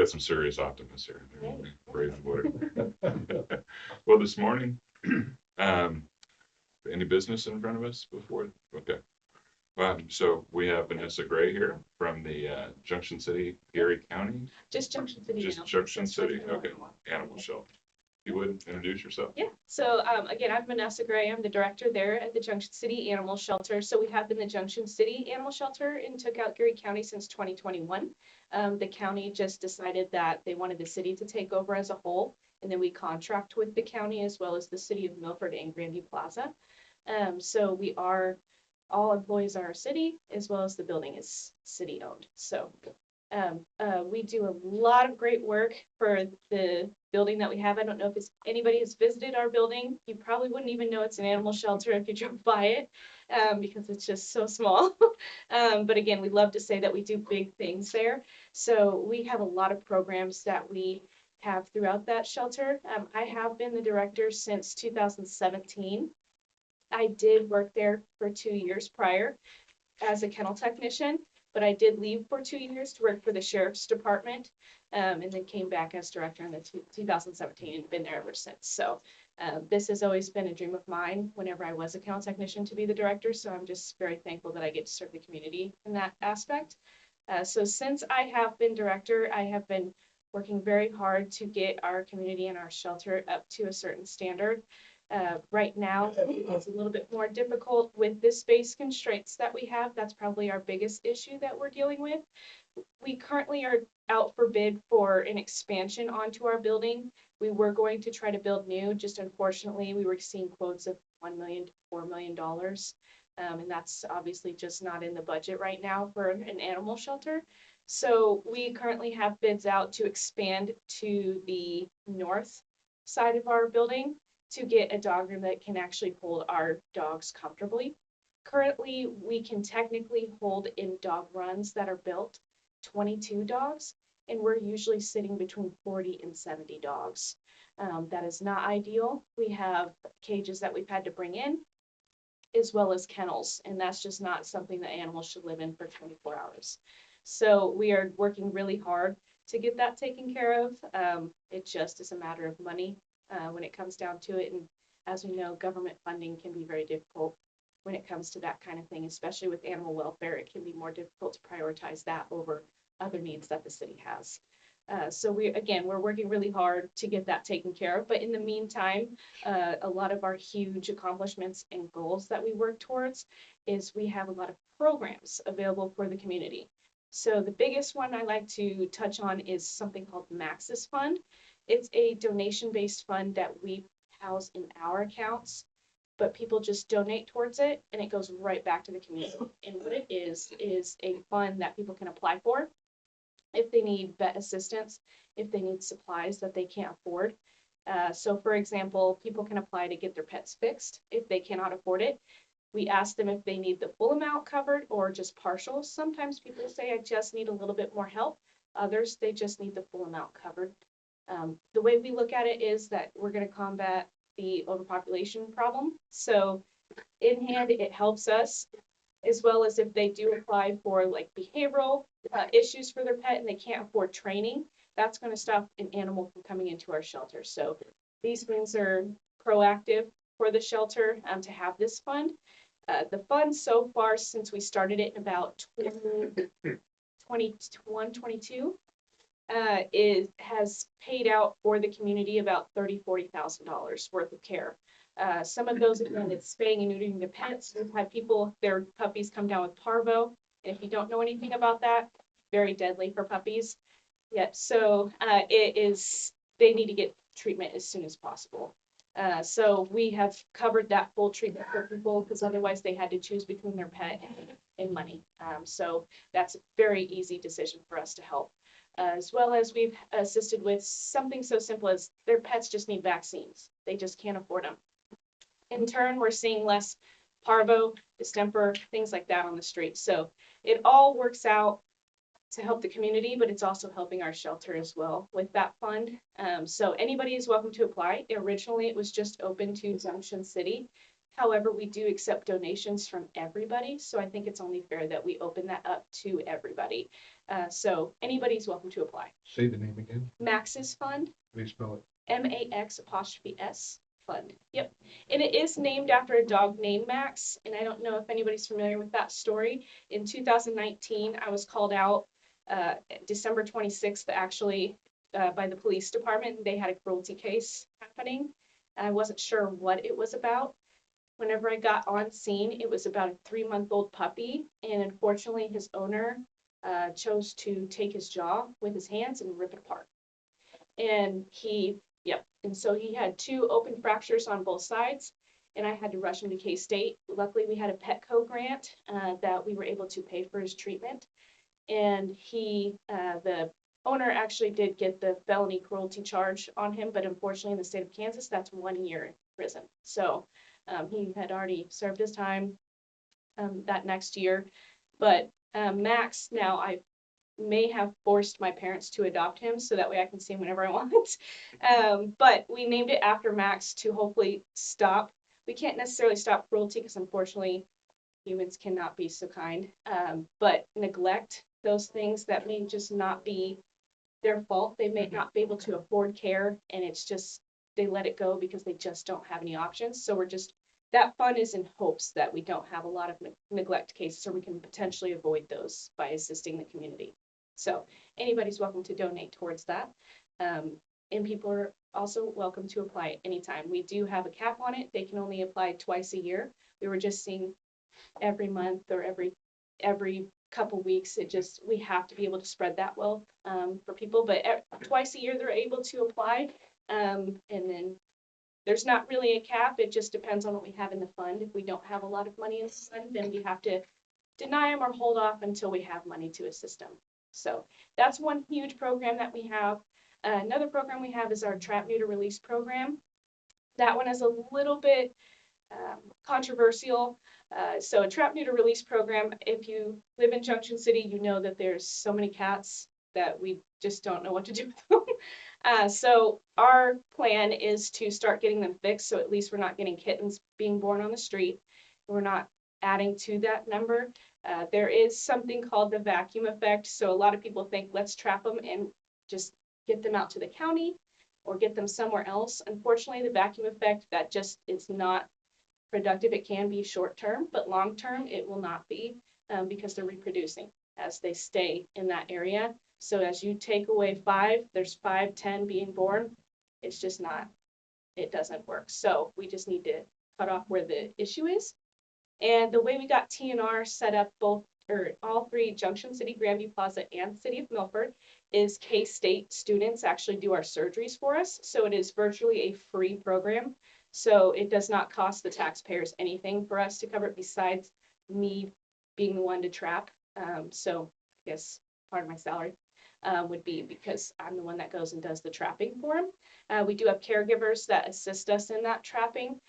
Got some serious optimists here. Praise the Lord. Well, this morning, um, any business in front of us before? Okay. So we have Vanessa Gray here from the Junction City, Erie County. Just Junction City. Just now. Junction City. Okay. Animal shelter. You would introduce yourself? Yeah. So again, I'm Vanessa Gray. I'm the director there at the Junction City Animal Shelter. So we have been the Junction City Animal Shelter in Tookout, Erie County since 2021. The county just decided that they wanted the city to take over as a whole, and then we contract with the county as well as the city of Milford and Granby Plaza. So we are all employees are city as well as the building is city owned. So we do a lot of great work for the building that we have. I don't know if anybody has visited our building. You probably wouldn't even know it's an animal shelter if you drove by it because it's just so small. But again, we love to say that we do big things there. So we have a lot of programs that we have throughout that shelter. I have been the director since 2017. I did work there for 2 years prior as a kennel technician, but I did leave for 2 years to work for the sheriff's department, and then came back as director in 2017 and been there ever since. So this has always been a dream of mine whenever I was a kennel technician to be the director. So I'm just very thankful that I get to serve the community in that aspect. So since I have been director, I have been working very hard to get our community and our shelter up to a certain standard. Right now, it's a little bit more difficult with the space constraints that we have. That's probably our biggest issue that we're dealing with. We currently are out for bid for an expansion onto our building. We were going to try to build new, just unfortunately, we were seeing quotes of $1 million to $4 million. And that's obviously just not in the budget right now for an animal shelter. So we currently have bids out to expand to the north side of our building to get a dog room that can actually hold our dogs comfortably. Currently, we can technically hold in dog runs that are built 22 dogs, and we're usually sitting between 40 and 70 dogs. That is not ideal. We have cages that we've had to bring in, as well as kennels, and that's just not something that animals should live in for 24 hours. So we are working really hard to get that taken care of. It just is a matter of money when it comes down to it. And as we know, government funding can be very difficult when it comes to that kind of thing, especially with animal welfare. It can be more difficult to prioritize that over other needs that the city has. So we're working really hard to get that taken care of. But in the meantime, a lot of our huge accomplishments and goals that we work towards is we have a lot of programs available for the community. So the biggest one I like to touch on is something called Maxis Fund. It's a donation-based fund that we house in our accounts, but people just donate towards it and it goes right back to the community. And what it is a fund that people can apply for if they need vet assistance, if they need supplies that they can't afford. So for example, people can apply to get their pets fixed if they cannot afford it. We ask them if they need the full amount covered or just partial. Sometimes people say, I just need a little bit more help. Others, they just need the full amount covered. The way we look at it is that we're going to combat the overpopulation problem. So in hand, it helps us, as well as if they do apply for like behavioral issues for their pet and they can't afford training, that's going to stop an animal from coming into our shelter. So these things are proactive for the shelter to have this fund. The fund so far, since we started it in about 2021, 22, has paid out for the community about $30,000-$40,000 worth of care. Some of those, again, it's spaying and neutering the pets. We've had people, their puppies come down with parvo. And if you don't know anything about that, very deadly for puppies. Yep, so they need to get treatment as soon as possible. So we have covered that full treatment for people because otherwise they had to choose between their pet and money. So that's a very easy decision for us to help. As well as we've assisted with something so simple as their pets just need vaccines. They just can't afford them. In turn, we're seeing less parvo, distemper, things like that on the street. So it all works out to help the community, but it's also helping our shelter as well with that fund. So anybody is welcome to apply. Originally, it was just open to Junction City. However, we do accept donations from everybody. So I think it's only fair that we open that up to everybody. So anybody's welcome to apply. Say the name again. Max's Fund, Please spell it. MAX' Fund. Yep. And it is named after a dog named Max. And I don't know if anybody's familiar with that story. In 2019, I was called out December 26th, actually, by the police department. They had a cruelty case happening. I wasn't sure what it was about. Whenever I got on scene, it was about a 3-month-old puppy. And unfortunately, his owner chose to take his jaw with his hands and rip it apart. And and so he had 2 open fractures on both sides, and I had to rush him to K-State. Luckily, we had a Petco grant that we were able to pay for his treatment. And the owner actually did get the felony cruelty charge on him, but unfortunately in the state of Kansas, that's 1 year in prison. So he had already served his time that next year. But Max, now I may have forced my parents to adopt him so that way I can see him whenever I want. But we named it after Max to hopefully stop. We can't necessarily stop cruelty because unfortunately humans cannot be so kind, but neglect, those things that may just not be their fault. They may not be able to afford care, and it's just they let it go because they just don't have any options. So that fund is in hopes that we don't have a lot of neglect cases, or we can potentially avoid those by assisting the community. So anybody's welcome to donate towards that. And people are also welcome to apply at any time. We do have a cap on it. They can only apply twice a year. We were just seeing every month or every couple weeks. We have to be able to spread that wealth for people. But twice a year they're able to apply. And then there's not really a cap. It just depends on what we have in the fund. If we don't have a lot of money in the fund, then we have to deny them or hold off until we have money to assist them. So that's one huge program that we have. Another program we have is our Trap, Neuter, Release program. That one is a little bit controversial. So a Trap, Neuter, Release program, if you live in Junction City, you know that there's so many cats that we just don't know what to do with them. So our plan is to start getting them fixed, so at least we're not getting kittens being born on the street. We're not adding to that number. There is something called the vacuum effect. So a lot of people think, let's trap them and just get them out to the county or get them somewhere else. Unfortunately, the vacuum effect, that just is not productive. It can be short term, but long term, it will not be because they're reproducing as they stay in that area. So as you take away 5, there's 5, 10 being born. It's just not, it doesn't work. So we just need to cut off where the issue is. And the way we got TNR set up all 3, Junction City, Grandview Plaza, and City of Milford, is K-State students actually do our surgeries for us. So it is virtually a free program. So it does not cost the taxpayers anything for us to cover it besides me being the one to trap. So I guess part of my salary would be because I'm the one that goes and does the trapping for them. We do have caregivers that assist us in that trapping.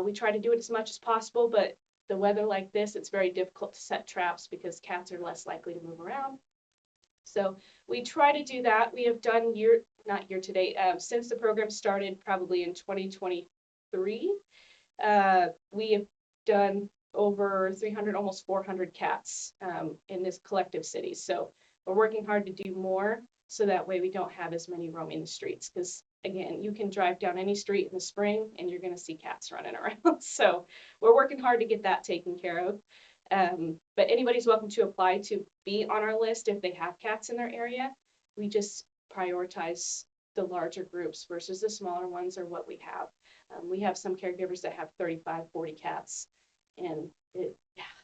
We try to do it as much as possible, but the weather like this, it's very difficult to set traps because cats are less likely to move around. So we try to do that. We have done not year to date, since the program started probably in 2023, we have done over 300, almost 400 cats in this collective city. So we're working hard to do more so that way we don't have as many roaming the streets, because again, you can drive down any street in the spring and you're going to see cats running around. So we're working hard to get that taken care of. But anybody's welcome to apply to be on our list if they have cats in their area. We just prioritize the larger groups versus the smaller ones or what we have. We have some caregivers that have 35, 40 cats, and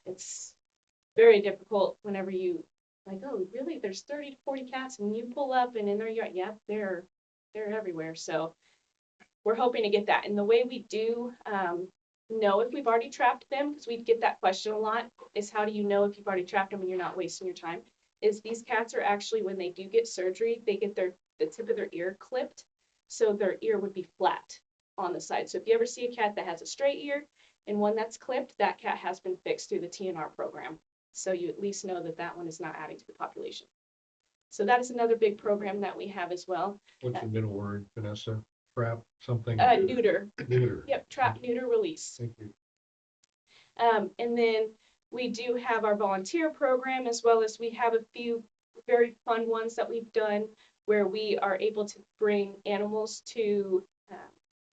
it's very difficult whenever you like, oh, really? There's 30 to 40 cats, and you pull up and in their yard, yeah, they're everywhere. So we're hoping to get that. And the way we do know if we've already trapped them, because we get that question a lot, is how do you know if you've already trapped them and you're not wasting your time? Is these cats are actually, when they do get surgery, they get the tip of their ear clipped, so their ear would be flat on the side. So if you ever see a cat that has a straight ear and one that's clipped, that cat has been fixed through the TNR program. So you at least know that that one is not adding to the population. So that is another big program that we have as well. What's the middle word, Vanessa? Trap, something? Neuter. Neuter. Yep, trap, neuter, release. Thank you. And then we do have our volunteer program, as well as we have a few very fun ones that we've done where we are able to bring animals to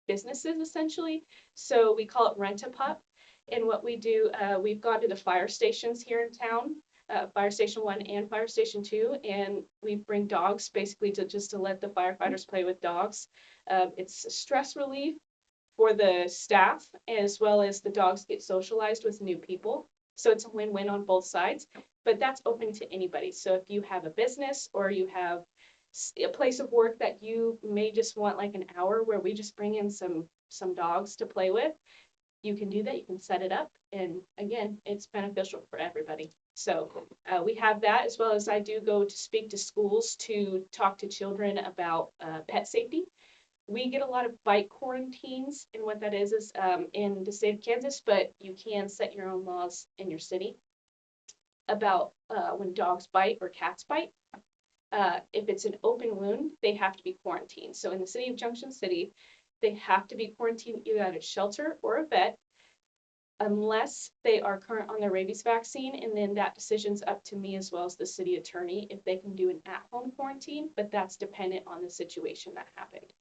businesses essentially. So we call it Rent a Pup. And what we do, we've gone to the fire stations here in town, Fire Station 1 and Fire Station 2, and we bring dogs basically to let the firefighters play with dogs. It's stress relief for the staff as well as the dogs get socialized with new people. So it's a win-win on both sides, but that's open to anybody. So if you have a business or you have a place of work that you may just want like an hour where we just bring in some dogs to play with, you can do that. You can set it up. And again, it's beneficial for everybody. So we have that, as well as I do go to speak to schools to talk to children about pet safety. We get a lot of bite quarantines, and what that is in the state of Kansas, but you can set your own laws in your city about when dogs bite or cats bite. If it's an open wound, they have to be quarantined. So in the city of Junction City, they have to be quarantined either at a shelter or a vet, unless they are current on their rabies vaccine, and then that decision's up to me as well as the city attorney if they can do an at-home quarantine, but that's dependent on the situation that happened.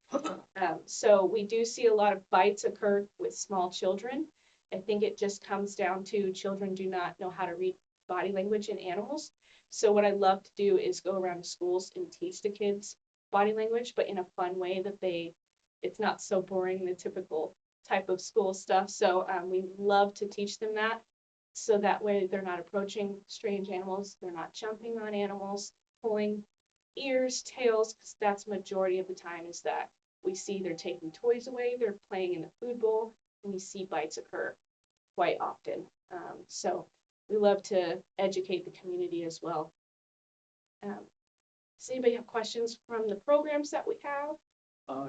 So we do see a lot of bites occur with small children. I think it just comes down to children do not know how to read body language in animals. So what I love to do is go around to schools and teach the kids body language, but in a fun way that it's not so boring, the typical type of school stuff. So we love to teach them that. So that way they're not approaching strange animals. They're not jumping on animals, pulling ears, tails, because that's majority of the time is that we see they're taking toys away, they're playing in the food bowl, and we see bites occur quite often. So we love to educate the community as well. Does anybody have questions from the programs that we have?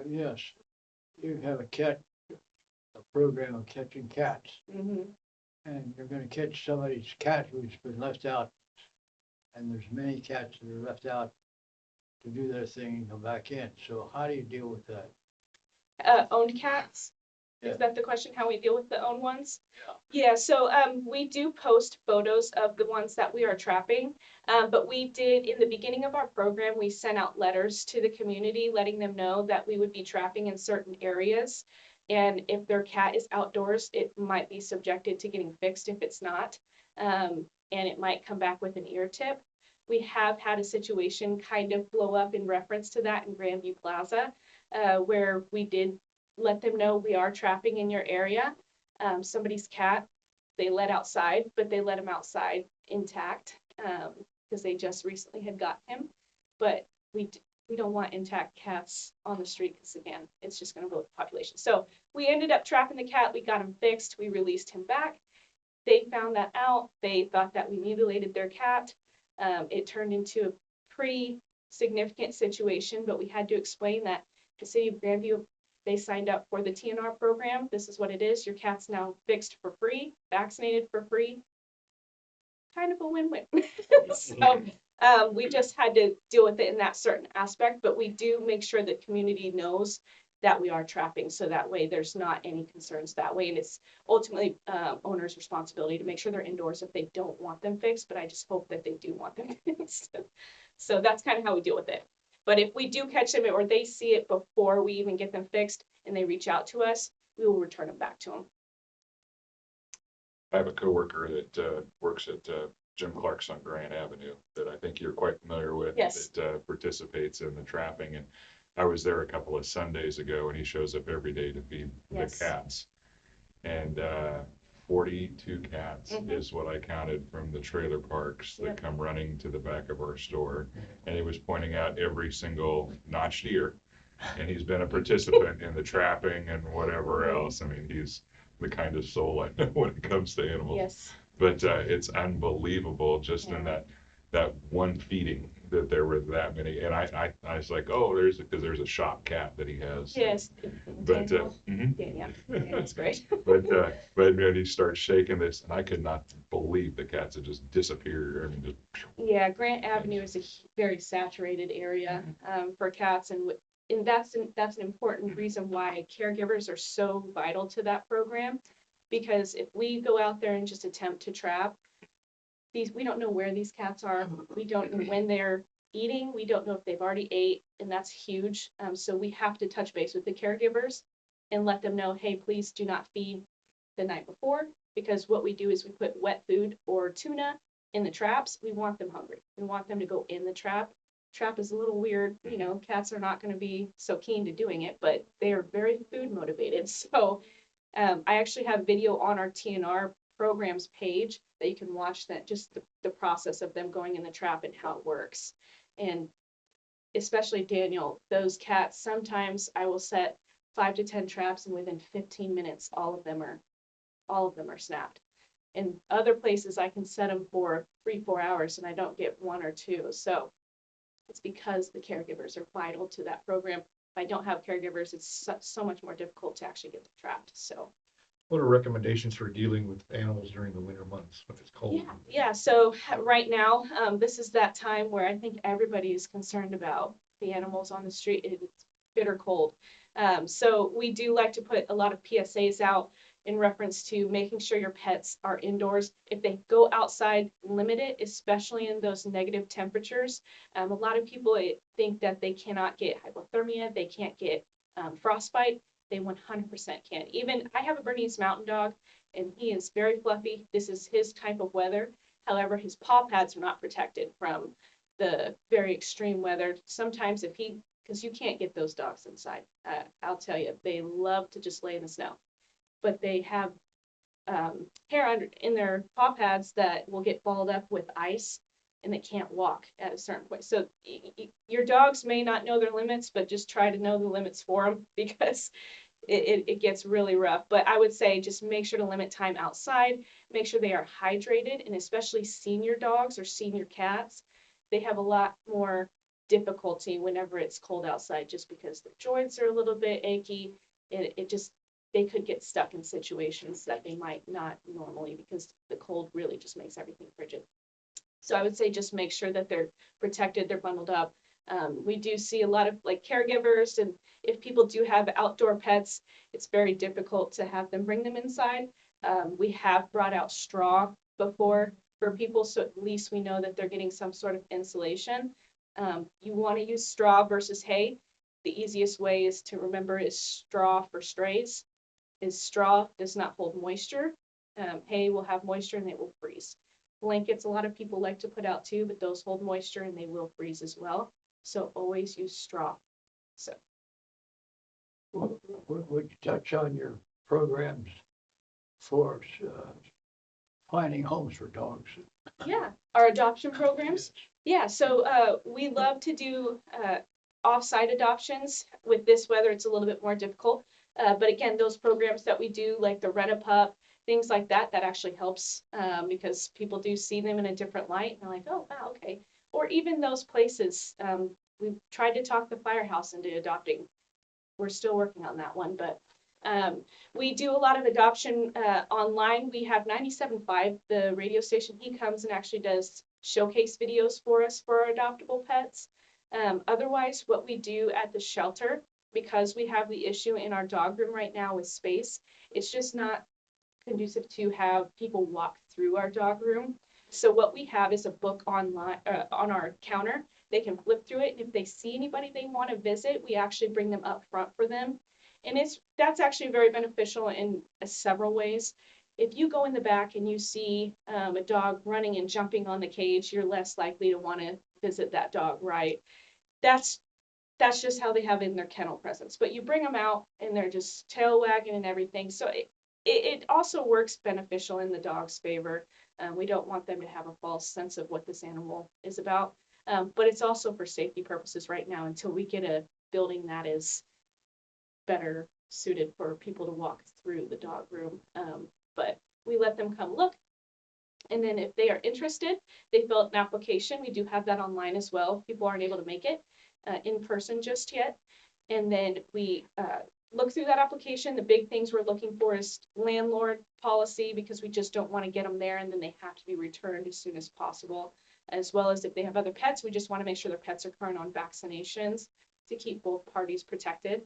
Yes, you have a program of catching cats, Mm-hmm. and you're gonna catch somebody's cat who's been left out. And there's many cats that are left out to do their thing and come back in. So how do you deal with that? Owned cats? Yeah. Is that the question, how we deal with the owned ones? Yeah. Yeah, so we do post photos of the ones that we are trapping, but we did, in the beginning of our program, we sent out letters to the community letting them know that we would be trapping in certain areas. And if their cat is outdoors, it might be subjected to getting fixed if it's not, and it might come back with an ear tip. We have had a situation kind of blow up in reference to that in Grandview Plaza, where we did let them know we are trapping in your area. Somebody's cat, they let outside, but they let him outside intact because they just recently had got him. But we don't want intact cats on the street because, again, it's just going to blow up the population. So we ended up trapping the cat. We got him fixed. We released him back. They found that out. They thought that we mutilated their cat. It turned into a pretty significant situation, but we had to explain that the city of Grandview, they signed up for the TNR program. This is what it is. Your cat's now fixed for free, vaccinated for free. Kind of a win-win. So we just had to deal with it in that certain aspect, but we do make sure the community knows that we are trapping, so that way there's not any concerns that way. And it's ultimately owner's responsibility to make sure they're indoors if they don't want them fixed, but I just hope that they do want them fixed. So that's kind of how we deal with it. But if we do catch them or they see it before we even get them fixed and they reach out to us, we will return them back to them. I have a coworker that works at Jim Clark's on Grant Avenue that I think you're quite familiar with. Yes. That participates in the trapping. And I was there a couple of Sundays ago, and he shows up every day to feed Yes. the cats. And 42 cats Mhm. is what I counted from the trailer parks that Yep. come running to the back of our store. And he was pointing out every single notched ear. And he's been a participant in the trapping and whatever else. I mean, he's the kind of soul I know when it comes to animals. Yes. But it's unbelievable just in Yeah. that one feeding that there were that many. And I was like, oh, because there's a shop cat that he has. Yes. But Daniel. mhm. Yeah, that's great. but when he starts shaking this, and I could not believe the cats had just disappeared. I mean, just Yeah, Grant Avenue is a very saturated area for cats, and that's an important reason why caregivers are so vital to that program. Because if we go out there and just attempt to trap, we don't know where these cats are. We don't know when they're eating. We don't know if they've already ate, and that's huge. So we have to touch base with the caregivers and let them know, hey, please do not feed the night before, because what we do is we put wet food or tuna in the traps. We want them hungry. We want them to go in the trap. Trap is a little weird, cats are not going to be so keen to doing it, but they are very food motivated. So I actually have video on our TNR programs page that you can watch, that just the process of them going in the trap and how it works. And especially Daniel, those cats, sometimes I will set 5 to 10 traps, and within 15 minutes, all of them are snapped. In other places, I can set them for 3-4 hours and I don't get 1 or 2. So it's because the caregivers are vital to that program. If I don't have caregivers, it's so much more difficult to actually get them trapped. So What are recommendations for dealing with animals during the winter months when it's cold? yeah. So right now, this is that time where I think everybody is concerned about the animals on the street. It's bitter cold. So we do like to put a lot of PSAs out in reference to making sure your pets are indoors. If they go outside, limit it, especially in those negative temperatures. A lot of people think that they cannot get hypothermia, they can't get frostbite. They 100% can. Even I have a Bernese Mountain Dog, and he is very fluffy. This is his type of weather. However, his paw pads are not protected from the very extreme weather. Sometimes because you can't get those dogs inside. I'll tell you, they love to just lay in the snow. But they have hair in their paw pads that will get balled up with ice, and they can't walk at a certain point. So your dogs may not know their limits, but just try to know the limits for them, because it gets really rough. But I would say just make sure to limit time outside, make sure they are hydrated, and especially senior dogs or senior cats, they have a lot more difficulty whenever it's cold outside, just because their joints are a little bit achy. They could get stuck in situations that they might not normally, because the cold really just makes everything frigid. So I would say just make sure that they're protected, they're bundled up. We do see a lot of caregivers, and if people do have outdoor pets, it's very difficult to have them bring them inside. We have brought out straw before for people, so at least we know that they're getting some sort of insulation. You want to use straw versus hay. The easiest way is to remember is straw for strays. Straw does not hold moisture. Hay will have moisture and it will freeze. Blankets, a lot of people like to put out too, but those hold moisture and they will freeze as well. So always use straw. So Would you touch on your programs for finding homes for dogs? yeah, our adoption programs. Yeah, so we love to do off-site adoptions. With this weather, it's a little bit more difficult. But again, those programs that we do, like the Rent-A-Pup, things like that, that actually helps because people do see them in a different light. And they're like, oh, wow, okay. Or even those places. We've tried to talk the firehouse into adopting. We're still working on that one, but we do a lot of adoption online. We have 97.5, the radio station. He comes and actually does showcase videos for us for our adoptable pets. Otherwise, what we do at the shelter, because we have the issue in our dog room right now with space, it's just not conducive to have people walk through our dog room. So what we have is a book online on our counter. They can flip through it, and if they see anybody they want to visit, we actually bring them up front for them. And that's actually very beneficial in several ways. If you go in the back and you see a dog running and jumping on the cage, you're less likely to want to visit that dog, right? That's just how they have in their kennel presence. But you bring them out and they're just tail wagging and everything. So it also works beneficial in the dog's favor. We don't want them to have a false sense of what this animal is about. But it's also for safety purposes right now until we get a building that is better suited for people to walk through the dog room. But we let them come look. And then if they are interested, they fill out an application. We do have that online as well. People aren't able to make it in person just yet. And then we look through that application. The big things we're looking for is landlord policy, because we just don't want to get them there and then they have to be returned as soon as possible. As well as if they have other pets, we just want to make sure their pets are current on vaccinations to keep both parties protected.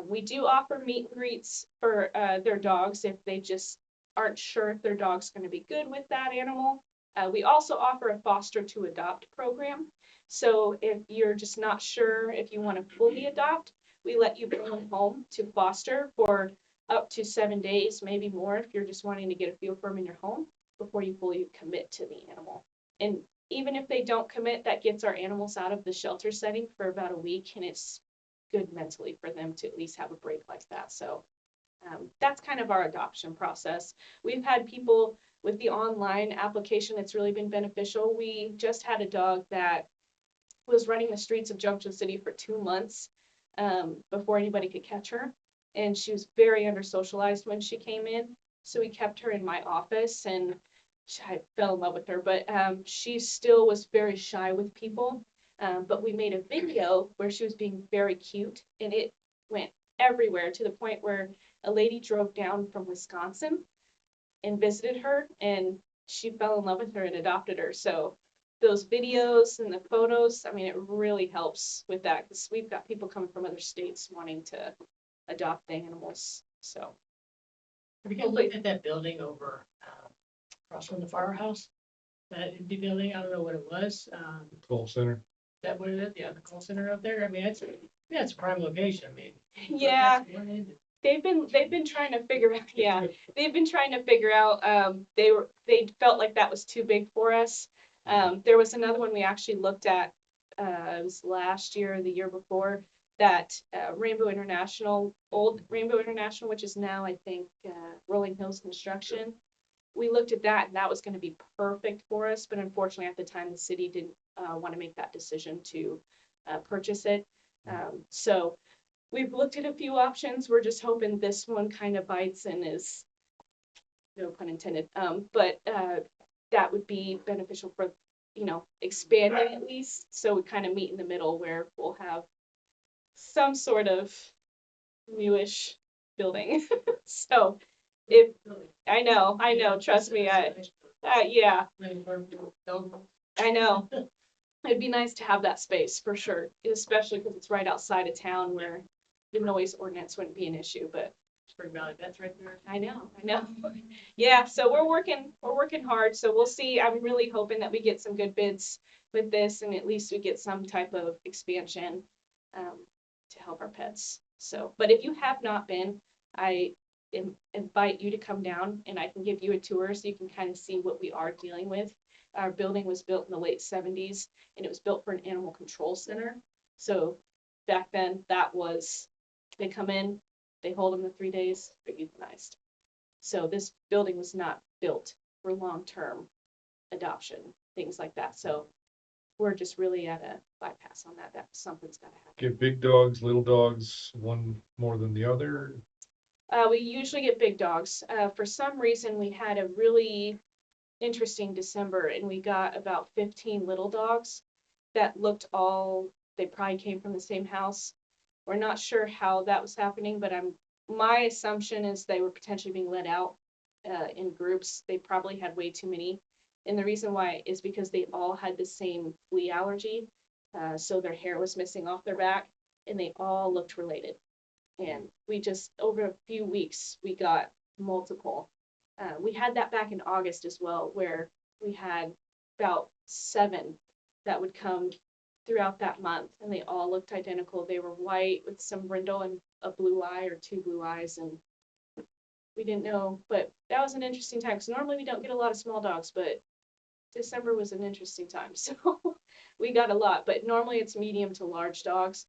We do offer meet and greets for their dogs if they just aren't sure if their dog's going to be good with that animal. We also offer a foster to adopt program. So if you're just not sure if you want to fully adopt, we let you bring them home to foster for up to 7 days, maybe more, if you're just wanting to get a feel for them in your home before you fully commit to the animal. And even if they don't commit, that gets our animals out of the shelter setting for about a week, and it's good mentally for them to at least have a break like that. So that's kind of our adoption process. We've had people with the online application, it's really been beneficial. We just had a dog that was running the streets of Junction City for 2 months before anybody could catch her. And she was very under-socialized when she came in. So we kept her in my office, and I fell in love with her. But she still was very shy with people. But we made a video where she was being very cute, and it went everywhere to the point where a lady drove down from Wisconsin and visited her, and she fell in love with her and adopted her. So those videos and the photos, I mean, it really helps with that, because we've got people coming from other states wanting to adopt the animals. So Have you guys looked at that building over across from the firehouse? That empty building, I don't know what it was. Call center. Is that what it is? Yeah, the call center up there. I mean, it's a prime location. I mean, yeah, that's one end. they've been trying to figure out, yeah, they've been trying to figure out, they felt like that was too big for us. There was another one we actually looked at, it was last year or the year before, that Rainbow International, old Rainbow International, which is now, I think, Rolling Hills Construction. We looked at that, and that was going to be perfect for us, but unfortunately at the time the city didn't want to make that decision to purchase it. So we've looked at a few options. We're just hoping this one kind of bites and is, no pun intended, but that would be beneficial for, expanding at least. So we kind of meet in the middle where we'll have some sort of newish building. So if, I know, trust me, yeah, I know. It'd be nice to have that space for sure, especially because it's right outside of town where the noise ordinance wouldn't be an issue, but Spring Valley Vet's right there. I know. Yeah, so we're working hard. So we'll see. I'm really hoping that we get some good bids with this, and at least we get some type of expansion to help our pets. So, but if you have not been, I invite you to come down, and I can give you a tour so you can kind of see what we are dealing with. Our building was built in the late 70s, and it was built for an animal control center. So back then, they come in, they hold them the 3 days, they're euthanized. So this building was not built for long-term adoption, things like that. So we're just really at a bypass on that. That something's got to happen. Get big dogs, little dogs, one more than the other. We usually get big dogs. For some reason, we had a really interesting December, and we got about 15 little dogs that they probably came from the same house. We're not sure how that was happening, but my assumption is they were potentially being let out in groups. They probably had way too many. And the reason why is because they all had the same flea allergy. So their hair was missing off their back, and they all looked related. And we just, over a few weeks, we got multiple. We had that back in August as well, where we had about 7 that would come throughout that month, and they all looked identical. They were white with some brindle and a blue eye or 2 blue eyes, and we didn't know, but that was an interesting time, because normally we don't get a lot of small dogs, but December was an interesting time, so we got a lot, but normally it's medium to large dogs.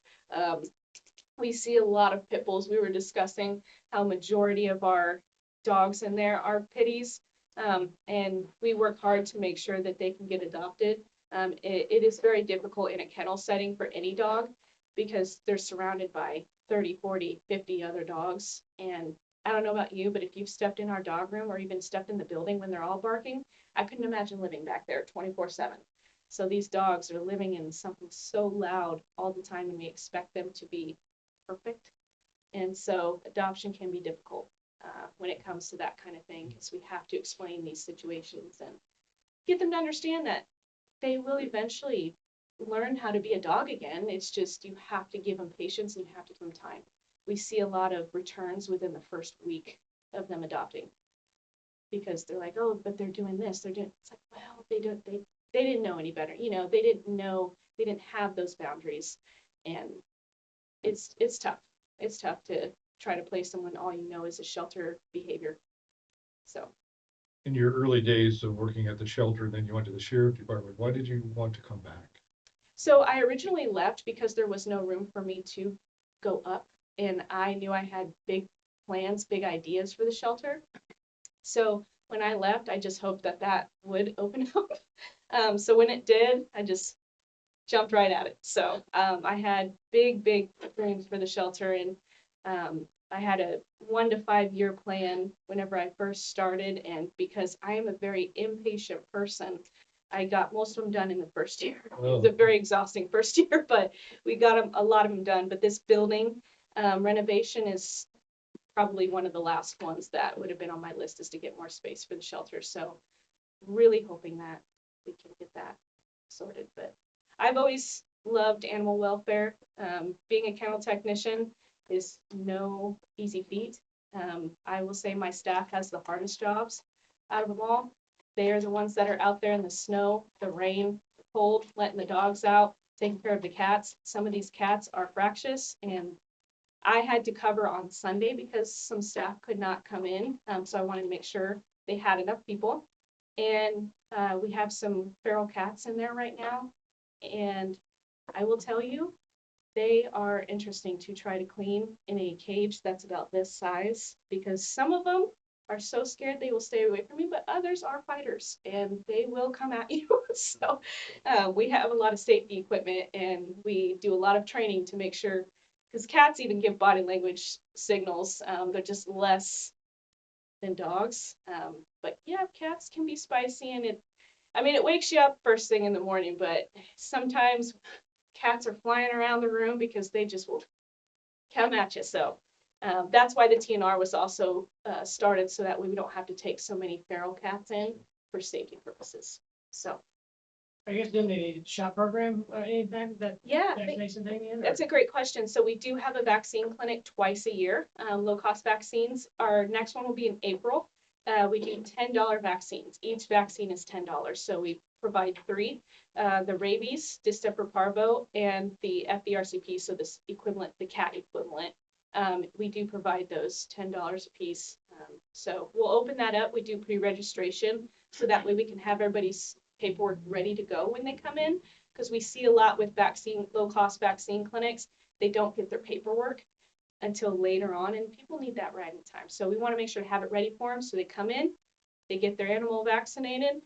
We see a lot of pit bulls. We were discussing how majority of our dogs in there are pitties, and we work hard to make sure that they can get adopted. It is very difficult in a kennel setting for any dog, because they're surrounded by 30, 40, 50 other dogs. And I don't know about you, but if you've stepped in our dog room or even stepped in the building when they're all barking, I couldn't imagine living back there 24/7. So these dogs are living in something so loud all the time, and we expect them to be perfect. And so adoption can be difficult when it comes to that kind of thing, because we have to explain these situations and get them to understand that they will eventually learn how to be a dog again. It's just, you have to give them patience and you have to give them time. We see a lot of returns within the first week of them adopting. because they're like, oh, but they're doing this, they're doing, it's like, well, they didn't know any better, they didn't know, they didn't have those boundaries. And it's tough. It's tough to try to place someone all you know is a shelter behavior. So. In your early days of working at the shelter, then you went to the sheriff department. Why did you want to come back? So I originally left because there was no room for me to go up, and I knew I had big plans, big ideas for the shelter. So when I left, I just hoped that would open up. So when it did, I just jumped right at it. So I had big dreams for the shelter, and I had a 1 to 5 year plan whenever I first started. And because I am a very impatient person, I got most of them done in the first year. It was a very exhausting first year, but we got a lot of them done. But this building renovation is probably one of the last ones that would have been on my list, is to get more space for the shelter. So really hoping that we can get that sorted. But I've always loved animal welfare. Being a kennel technician is no easy feat. I will say my staff has the hardest jobs out of them all. They are the ones that are out there in the snow, the rain, the cold, letting the dogs out, taking care of the cats. Some of these cats are fractious, and I had to cover on Sunday because some staff could not come in. So I wanted to make sure they had enough people. And we have some feral cats in there right now. And I will tell you, they are interesting to try to clean in a cage that's about this size, because some of them are so scared they will stay away from me, but others are fighters and they will come at you. So we have a lot of safety equipment, and we do a lot of training to make sure, because cats even give body language signals. They're just less than dogs. But yeah, cats can be spicy, and it wakes you up first thing in the morning, but sometimes cats are flying around the room because they just will come at you. So that's why the TNR was also started, so that way we don't have to take so many feral cats in for safety purposes. So. I guess doing the shot program or anything that Yeah, vaccination thing in? that's a great question. So we do have a vaccine clinic twice a year, low-cost vaccines. Our next one will be in April. We do $10 vaccines. Each vaccine is $10. So we provide 3, the rabies, distemper parvo, and the FERCP, so this equivalent, the cat equivalent. We do provide those $10 a piece. So we'll open that up. We do pre-registration, so that way we can have everybody's paperwork ready to go when they come in, because we see a lot with low-cost vaccine clinics. They don't get their paperwork until later on, and people need that right in time. So we want to make sure to have it ready for them, so they come in, they get their animal vaccinated.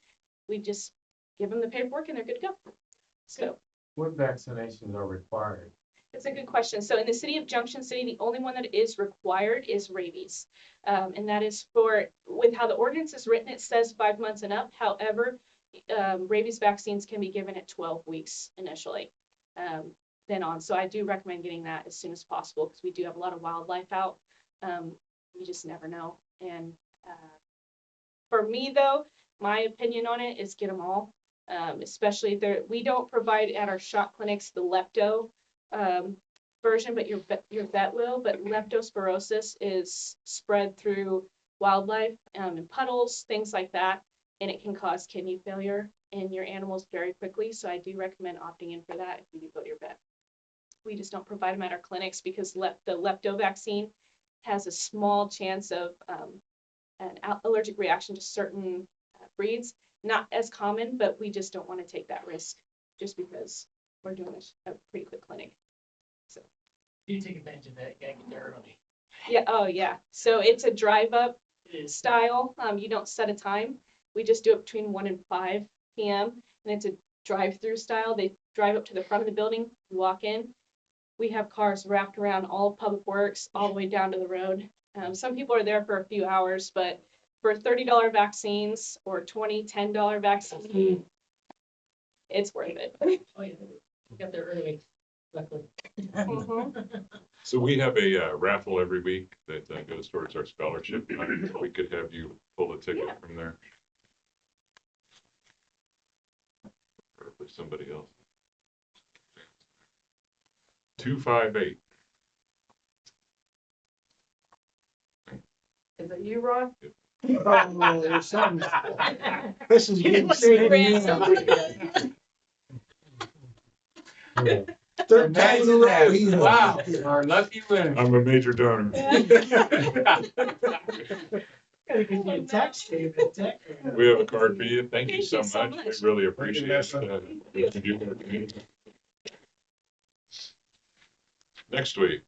We just give them the paperwork and they're good to go. So what vaccinations are required? it's a good question. So in the city of Junction City, the only one that is required is rabies. And that is with how the ordinance is written, it says 5 months and up. However, rabies vaccines can be given at 12 weeks initially, then on. So I do recommend getting that as soon as possible, because we do have a lot of wildlife out. You just never know. And for me, though, my opinion on it is get them all, especially if we don't provide at our shot clinics the lepto version, but your vet will. But leptospirosis is spread through wildlife in puddles, things like that, and it can cause kidney failure in your animals very quickly. So I do recommend opting in for that if you do go to your vet. We just don't provide them at our clinics because the lepto vaccine has a small chance of an allergic reaction to certain breeds. Not as common, but we just don't want to take that risk just because we're doing a pretty quick clinic. So You take advantage of that, you gotta get there early. yeah, oh yeah. So it's a drive up style. You don't set a time. We just do it between 1 and 5 p.m. and it's a drive-through style. They drive up to the front of the building, you walk in. We have cars wrapped around all of Public Works all the way down to the road. Some people are there for a few hours, but for $30 vaccines or $10 vaccines, it's worth it. Oh, yeah, we got there early, luckily. So we have a raffle every week that goes towards our scholarship. We could have you pull a ticket from there. Or if there's somebody else. 258. Is it you, Ron? Oh, there's something. This is getting What's straight. grand? Yeah. Third time in a row. Wow, our lucky winner. I'm a major donor. Gotta give you a tax statement, tax. We have a card for you. Thank you Thank so you so much. much. We really appreciate Vanessa. what you do for our community. Next week,